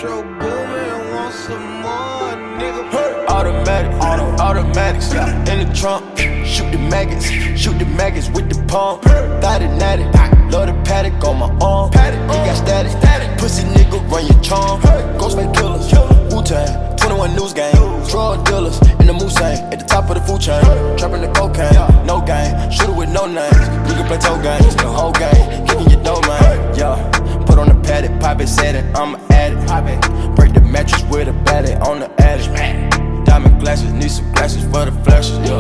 Metro Boomin, want some more, nigga. Automatics, in the trunk. Shoot the maggots with the pump. Thought it natty, love the paddock on my arm. He got static, pussy nigga run your charm. Ghostface killers, Wu-Tang, 21 News Gang. Drug dealers in the Mustang, at the top of the food chain. Trapping the cocaine, no game. Shooter with no names, we can play toe games. The whole game, kicking your dough, man. Yeah, put on the paddock, Poppy said it, I'm an addict. Break the mattress with a battery on the attic. Diamond glasses, need some glasses for the flashes, yeah.